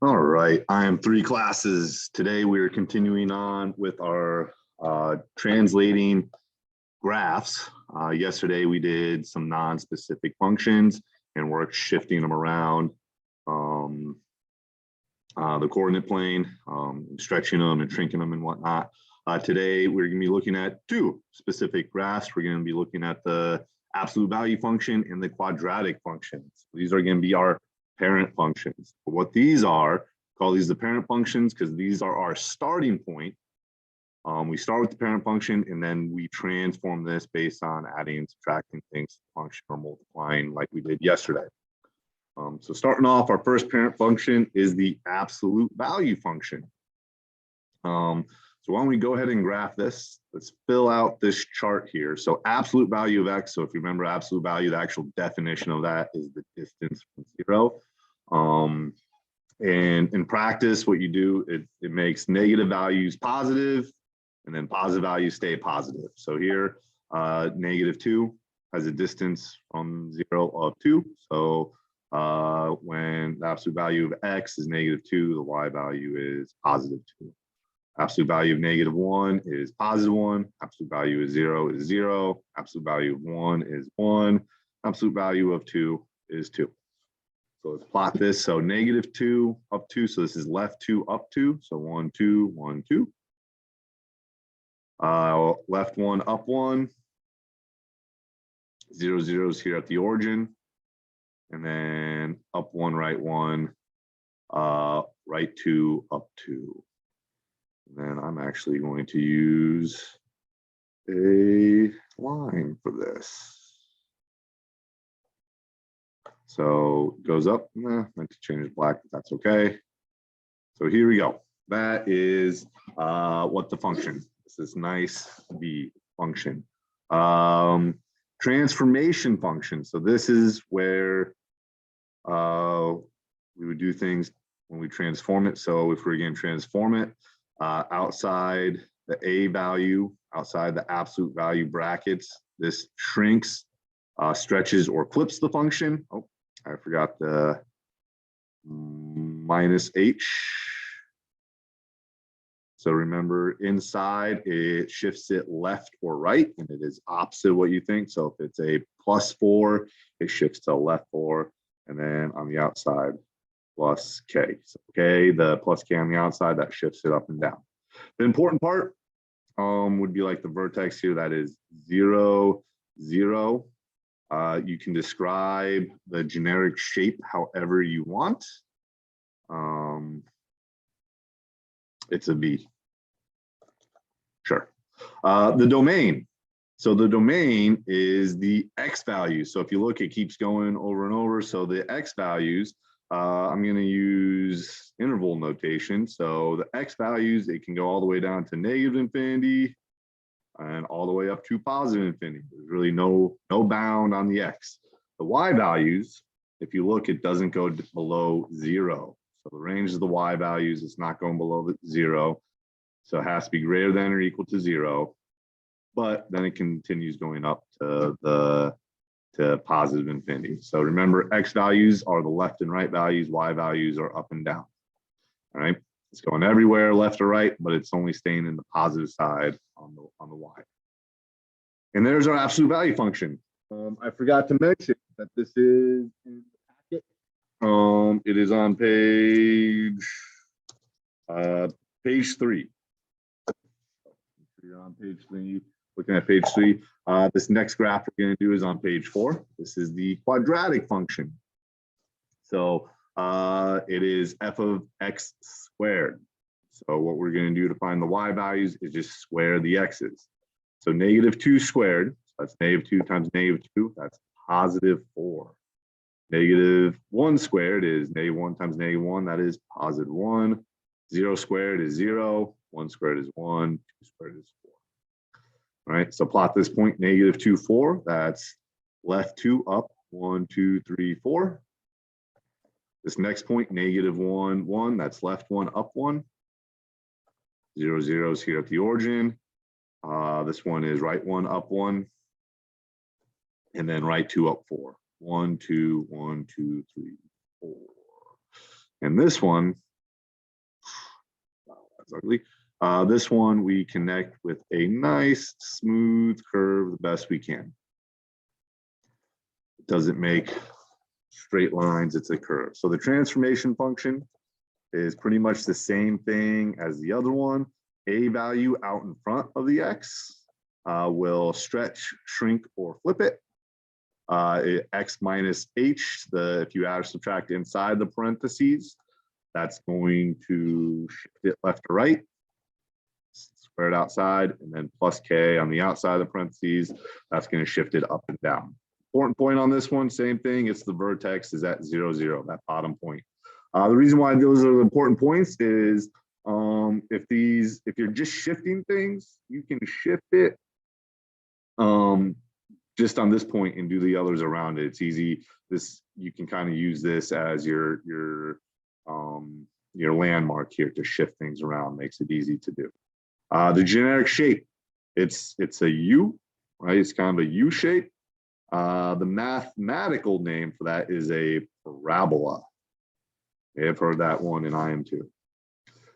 All right, IM3 classes. Today we are continuing on with our translating graphs. Yesterday we did some non-specific functions and worked shifting them around the coordinate plane, stretching them and shrinking them and whatnot. Today we're going to be looking at two specific graphs. We're going to be looking at the absolute value function and the quadratic functions. These are going to be our parent functions. But what these are, call these the parent functions because these are our starting point. We start with the parent function and then we transform this based on adding and subtracting things to the function or multiplying like we did yesterday. So starting off, our first parent function is the absolute value function. So why don't we go ahead and graph this? Let's fill out this chart here. So absolute value of x. So if you remember absolute value, the actual definition of that is the distance from zero. And in practice, what you do, it makes negative values positive and then positive values stay positive. So here, -2 has a distance from 0 of 2. So when the absolute value of x is -2, the y value is +2. Absolute value of -1 is +1. Absolute value of 0 is 0. Absolute value of 1 is 1. Absolute value of 2 is 2. So let's plot this. So -2 up 2. So this is left 2 up 2. So 1, 2, 1, 2. Left 1 up 1. 0, 0 is here at the origin. And then up 1, right 1. Right 2, up 2. And then I'm actually going to use a line for this. So it goes up, meant to change it black, but that's okay. So here we go. That is what the function. This is nice V function. Transformation function. So this is where we would do things when we transform it. So if we're going to transform it, outside the A value, outside the absolute value brackets, this shrinks, stretches, or flips the function. Oh, I forgot the -h. So remember, inside, it shifts it left or right, and it is opposite what you think. So if it's a +4, it shifts to left 4, and then on the outside, plus k. So k, the plus k on the outside, that shifts it up and down. The important part would be like the vertex here, that is 0, 0. You can describe the generic shape however you want. It's a V. Sure. The domain. So the domain is the x value. So if you look, it keeps going over and over. So the x values, I'm going to use interval notation. So the x values, it can go all the way down to -infinity and all the way up to +infinity. There's really no bound on the x. The y values, if you look, it doesn't go below 0. So the range of the y values is not going below the 0. So it has to be greater than or equal to 0. But then it continues going up to +infinity. So remember, x values are the left and right values, y values are up and down. All right, it's going everywhere, left or right, but it's only staying in the positive side on the y. And there's our absolute value function. I forgot to mention that this is in the packet. It is on page 3. You're on page 3. Looking at page 3, this next graph we're going to do is on page 4. This is the quadratic function. So it is f of x squared. So what we're going to do to find the y values is just square the x's. So -2 squared, so that's -2 times -2, that's +4. -1 squared is -1 times -1, that is +1. 0 squared is 0. 1 squared is 1. 2 squared is 4. All right, so plot this point, -2, 4. That's left 2 up, 1, 2, 3, 4. This next point, -1, 1. That's left 1 up 1. 0, 0 is here at the origin. This one is right 1 up 1. And then right 2 up 4. 1, 2, 1, 2, 3, 4. And this one That's ugly. This one we connect with a nice smooth curve the best we can. It doesn't make straight lines, it's a curve. So the transformation function is pretty much the same thing as the other one. A value out in front of the X will stretch, shrink, or flip it. X minus H, if you add or subtract inside the parentheses, that's going to shift it left to right, square it outside, and then plus K on the outside of the parentheses, that's going to shift it up and down. Important point on this one, same thing, it's the vertex is at 0, 0, that bottom point. The reason why those are the important points is if you're just shifting things, you can shift it just on this point and do the others around it. It's easy. You can kind of use this as your landmark here to shift things around. Makes it easy to do. The generic shape, it's a U, right? It's kind of a U shape. The mathematical name for that is a parabola. You have heard that one in IM2.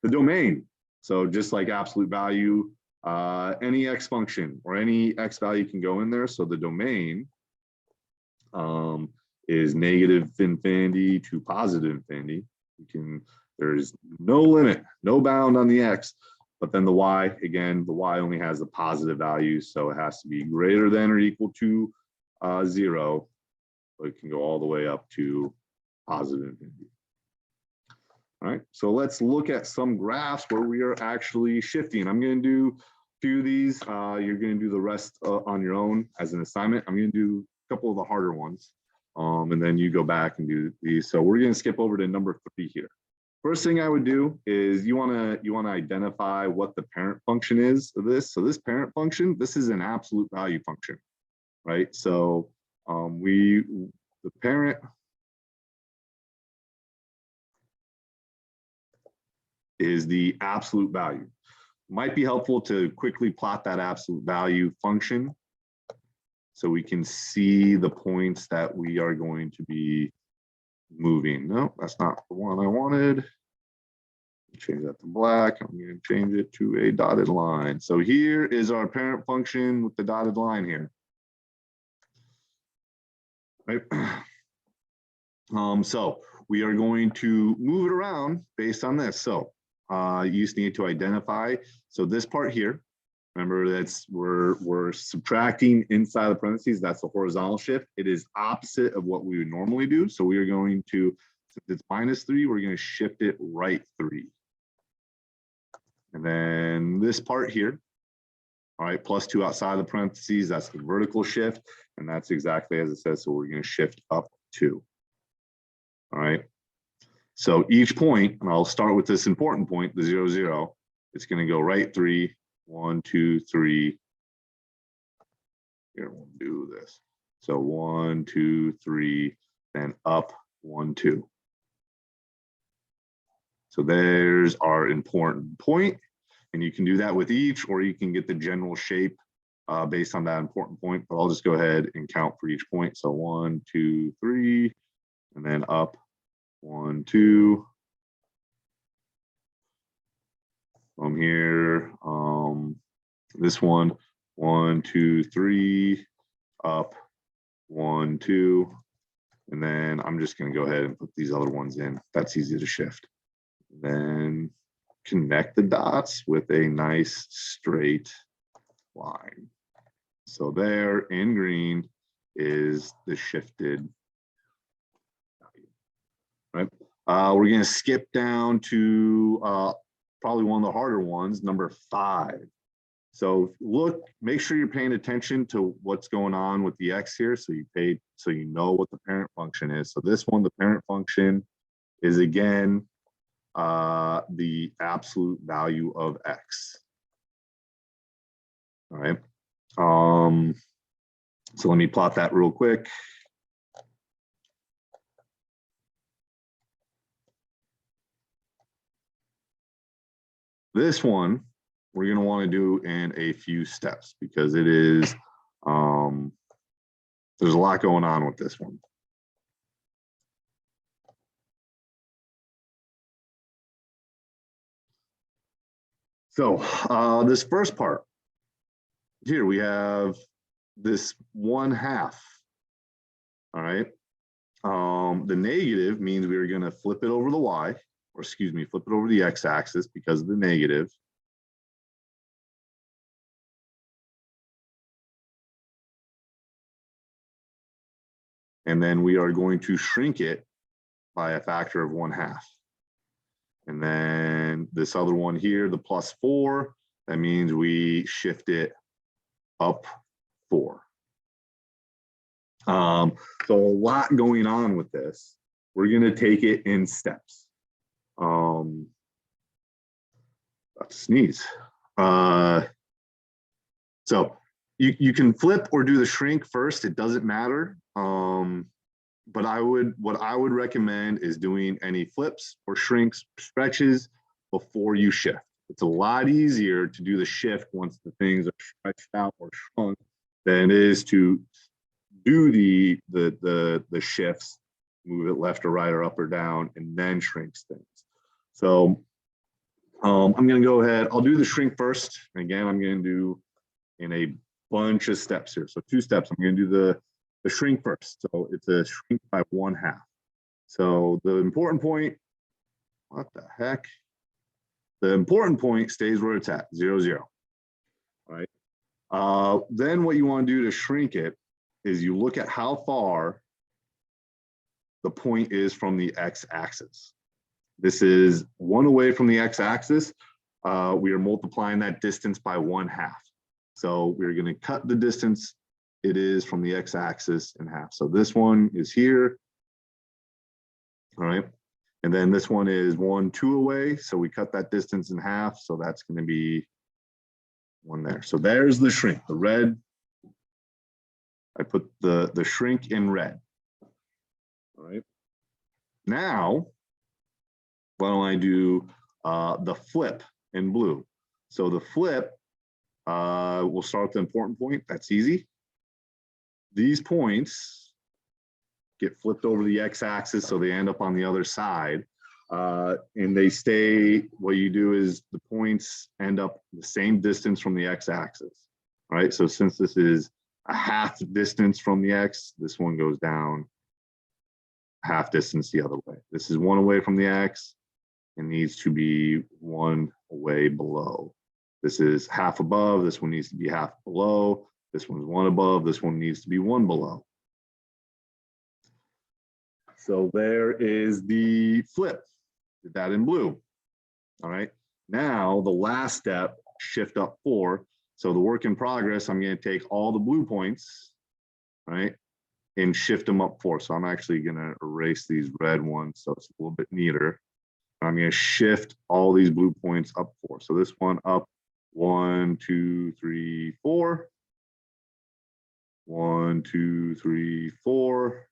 The domain, so just like absolute value, any X function or any X value can go in there. So the domain is negative infinity to positive infinity. There's no limit, no bound on the X, but then the Y, again, the Y only has the positive values. So it has to be greater than or equal to 0. So it can go all the way up to positive infinity. All right, so let's look at some graphs where we are actually shifting. I'm going to do a few of these. You're going to do the rest on your own as an assignment. I'm going to do a couple of the harder ones, and then you go back and do these. So we're going to skip over to number 3 here. First thing I would do is you want to identify what the parent function is of this. So this parent function, this is an absolute value function, right? So the parent is the absolute value. Might be helpful to quickly plot that absolute value function so we can see the points that we are going to be moving. No, that's not the one I wanted. Change that to black. I'm going to change it to a dotted line. So here is our parent function with the dotted line here. Right. So we are going to move it around based on this. So you just need to identify. So this part here, remember we're subtracting inside the parentheses. That's the horizontal shift. It is opposite of what we would normally do. So we are going to, since it's -3, we're going to shift it right 3. And then this part here, all right, +2 outside the parentheses, that's the vertical shift. And that's exactly as it says. So we're going to shift up 2. All right. So each point, and I'll start with this important point, the 0, 0, it's going to go right 3, 1, 2, 3. Here, we'll do this. So 1, 2, 3, then up 1, 2. So there's our important point. And you can do that with each, or you can get the general shape based on that important point. But I'll just go ahead and count for each point. So 1, 2, 3, and then up 1, 2. From here, this one, 1, 2, 3, up 1, 2. And then I'm just going to go ahead and put these other ones in. That's easy to shift. Then connect the dots with a nice straight line. So there in green is the shifted value, right? We're going to skip down to probably one of the harder ones, number 5. So make sure you're paying attention to what's going on with the X here. So you know what the parent function is. So this one, the parent function is again, the absolute value of X. All right. So let me plot that real quick. This one, we're going to want to do in a few steps because it is, there's a lot going on with this one. So this first part here, we have this 1/2. All right. The negative means we are going to flip it over the y, or excuse me, flip it over the x-axis because of the negative. And then we are going to shrink it by a factor of 1/2. And then this other one here, the +4, that means we shift it up 4. So a lot going on with this. We're going to take it in steps. About to sneeze. So you can flip or do the shrink first. It doesn't matter. But what I would recommend is doing any flips or shrinks, stretches before you shift. It's a lot easier to do the shift once the things are stretched out or shrunk than it is to do the shifts, move it left or right or up or down, and then shrinks things. So I'm going to go ahead. I'll do the shrink first. And again, I'm going to do in a bunch of steps here. So 2 steps. I'm going to do the shrink first. So it's a shrink by 1/2. So the important point, what the heck? The important point stays where it's at, 0, 0. All right. Then what you want to do to shrink it is you look at how far the point is from the x-axis. This is 1 away from the x-axis. We are multiplying that distance by 1/2. So we're going to cut the distance it is from the x-axis in half. So this one is here. All right. And then this one is 1, 2 away. So we cut that distance in half. So that's going to be 1 there. So there's the shrink, the red. I put the shrink in red. All right. Now, why don't I do the flip in blue? So the flip, we'll start with the important point. That's easy. These points get flipped over the x-axis, so they end up on the other side. And they stay, what you do is the points end up the same distance from the x-axis. All right, so since this is a 1/2 distance from the x, this one goes down 1/2 distance the other way. This is 1 away from the x. It needs to be 1 away below. This is 1/2 above. This one needs to be 1/2 below. This one's 1 above. This one needs to be 1 below. So there is the flip. Did that in blue. All right. Now the last step, shift up 4. So the work in progress, I'm going to take all the blue points, right, and shift them up 4. So I'm actually going to erase these red ones so it's a little bit neater. I'm going to shift all these blue points up 4. So this one up 1, 2, 3, 4. 1, 2, 3, 4.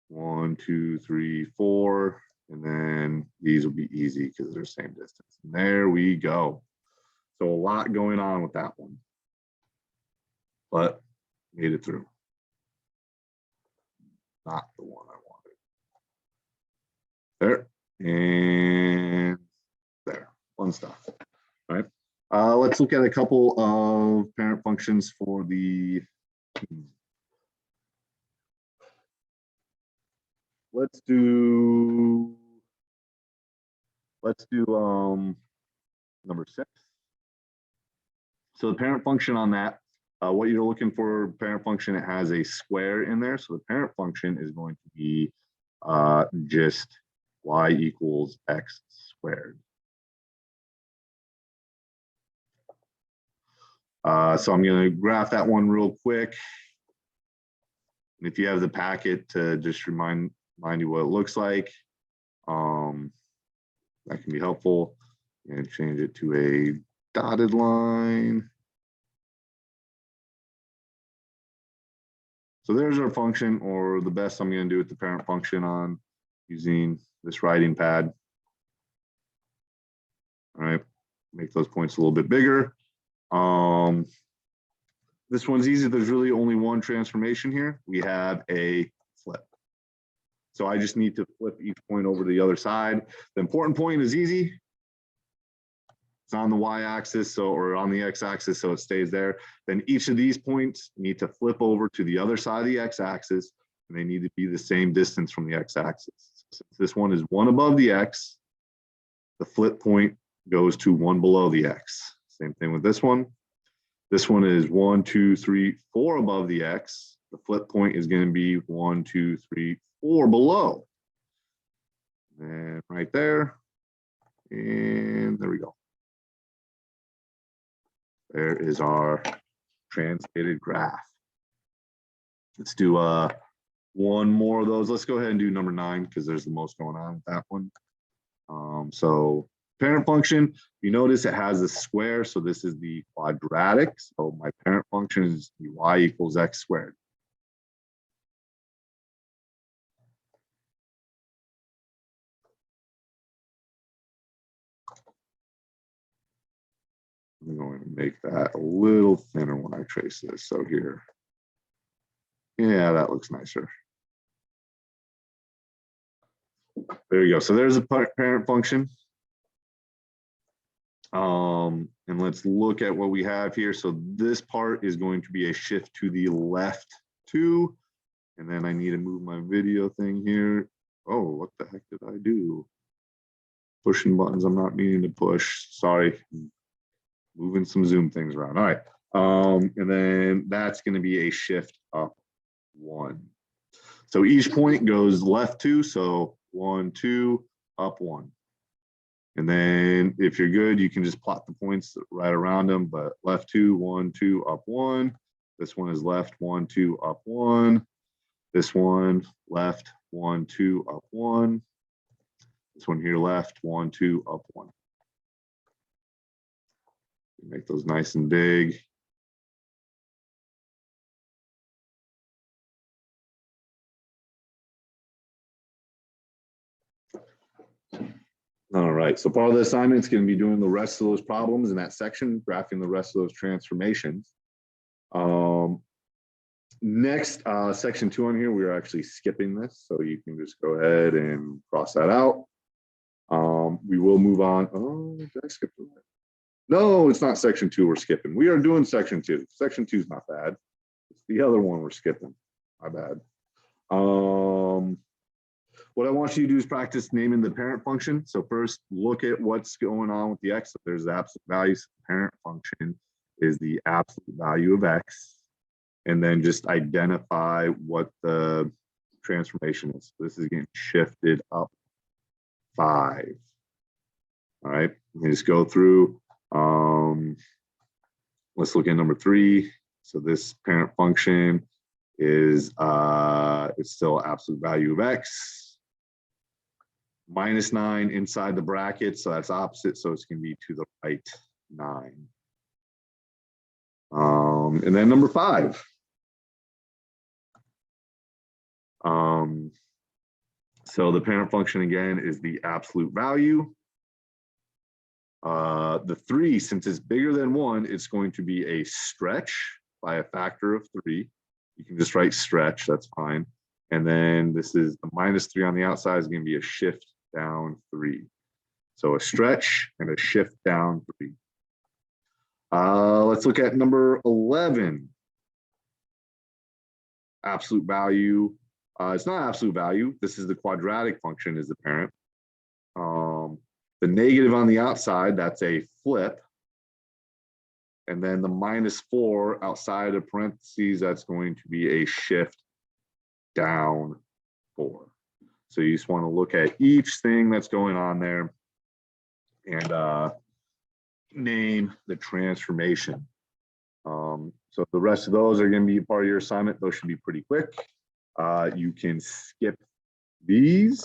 1, 2, 3, 4. And then these will be easy because they're the same distance. And there we go. So a lot going on with that one. But made it through. Not the one I wanted. There. And there. Fun stuff. All right. Let's look at a couple of parent functions for the let's do number 6. So the parent function on that, what you're looking for parent function, it has a square in there. So the parent function is going to be just y equals x squared. So I'm going to graph that one real quick. And if you have the packet to just remind you what it looks like, that can be helpful. And change it to a dotted line. So there's our function, or the best I'm going to do with the parent function on using this writing pad. All right, make those points a little bit bigger. This one's easy. There's really only one transformation here. We have a flip. So I just need to flip each point over to the other side. The important point is easy. it's on the y-axis, so, or on the x-axis, so it stays there. Then each of these points need to flip over to the other side of the x-axis, and they need to be the same distance from the x-axis. Since this one is 1 above the x, the flip point goes to 1 below the x. Same thing with this one. This one is 1, 2, 3, 4 above the x. The flip point is going to be 1, 2, 3, 4 below. And right there. And there we go. There is our translated graph. Let's do one more of those. Let's go ahead and do number 9 because there's the most going on with that one. So parent function, you notice it has a square, so this is the quadratic. So my parent function is y equals x squared. I'm going to make that a little thinner when I trace this. So here, yeah, that looks nicer. There you go. So there's a parent function. And let's look at what we have here. So this part is going to be a shift to the left 2. And then I need to move my video thing here. Oh, what the heck did I do? Pushing buttons I'm not meaning to push. Sorry. Moving some Zoom things around. All right. And then that's going to be a shift up 1. So each point goes left 2. So 1, 2, up 1. And then if you're good, you can just plot the points right around them, but left 2, 1, 2, up 1. This one is left 1, 2, up 1. This one left 1, 2, up 1. This one here left 1, 2, up 1. Make those nice and big. All right, so part of the assignment is going to be doing the rest of those problems in that section, graphing the rest of those transformations. Next, section 2 on here, we're actually skipping this, so you can just go ahead and cross that out. We will move on. Oh, did I skip that? No, it's not section 2 we're skipping. We are doing section 2. Section 2 is not bad. It's the other one we're skipping. My bad. What I want you to do is practice naming the parent function. So first, look at what's going on with the x. If there's the absolute value, so the parent function is the absolute value of x. And then just identify what the transformation is. So this is getting shifted up 5. All right, let me just go through. Let's look at number 3. So this parent function is it's still absolute value of x. -9 inside the bracket, so that's opposite, so it's going to be to the right 9. And then number 5. So the parent function again is the absolute value. The 3, since it's bigger than 1, it's going to be a stretch by a factor of 3. You can just write stretch, that's fine. And then this is the -3 on the outside is going to be a shift down 3. So a stretch and a shift down 3. Let's look at number 11. Absolute value. It's not absolute value. This is the quadratic function is the parent. The negative on the outside, that's a flip. And then the -4 outside of parentheses, that's going to be a shift down 4. So you just want to look at each thing that's going on there and name the transformation. So the rest of those are going to be part of your assignment. Those should be pretty quick. You can skip these.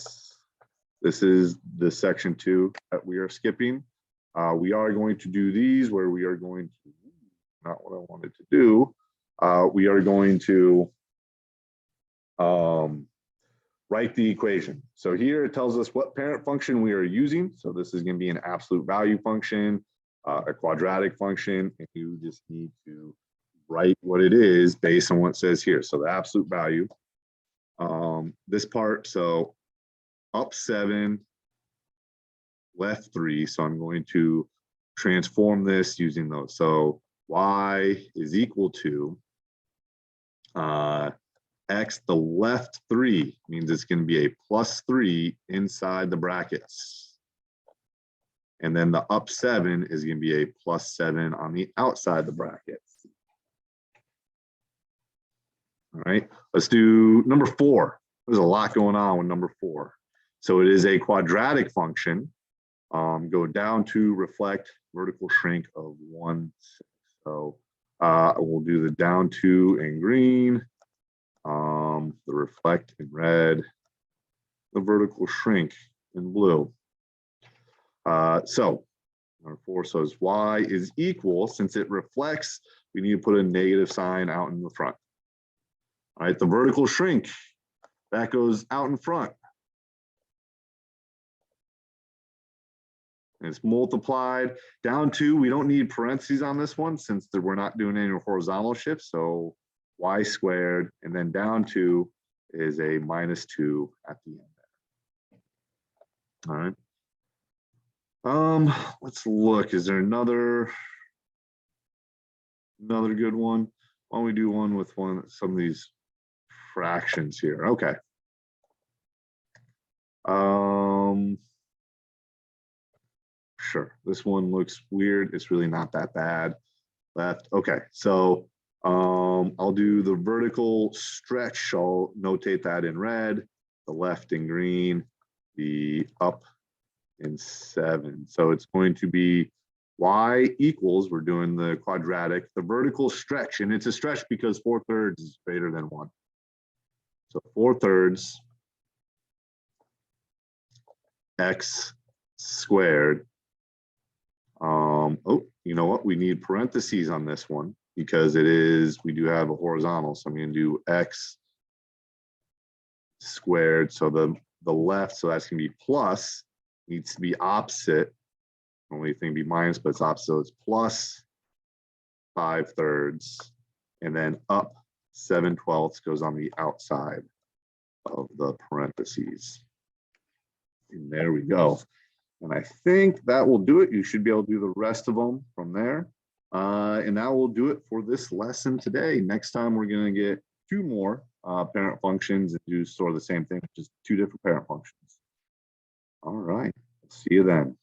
This is the section 2 that we are skipping. We are going to do these where we are going to, not what I wanted to do. We are going to write the equation. So here it tells us what parent function we are using. So this is going to be an absolute value function, a quadratic function, and you just need to write what it is based on what it says here. So the absolute value, this part, so up 7, left 3. So I'm going to transform this using those. So y is equal to x, the left 3 means it's going to be a +3 inside the brackets. And then the up 7 is going to be a +7 on the outside the brackets. All right, let's do number 4. There's a lot going on with number 4. So it is a quadratic function. Go down to reflect vertical shrink of 1. So we'll do the down 2 in green, the reflect in red, the vertical shrink in blue. So number 4 says y is equal, since it reflects, we need to put a negative sign out in the front. All right, the vertical shrink, that goes out in front. And it's multiplied. Down 2, we don't need parentheses on this one since we're not doing any horizontal shifts. So y squared, and then down 2 is a -2 at the end. All right. Let's look. Is there another good one? Why don't we do one with some of these fractions here? Okay. Sure. This one looks weird. It's really not that bad. Left. Okay. So I'll do the vertical stretch. I'll notate that in red, the left in green, the up in 7. So it's going to be y equals, we're doing the quadratic, the vertical stretch, and it's a stretch because 4/3 is greater than 1. So 4/3 x squared. Oh, you know what? We need parentheses on this one because we do have a horizontal. So I'm going to do x squared. So the left, so that's going to be plus, needs to be opposite. Only thing be minus, but it's opposite. So it's plus 5/3, and then up 7/12 goes on the outside of the parentheses. And there we go. And I think that will do it. You should be able to do the rest of them from there. And that will do it for this lesson today. Next time, we're going to get 2 more parent functions and do sort of the same thing, just 2 different parent functions. All right. See you then.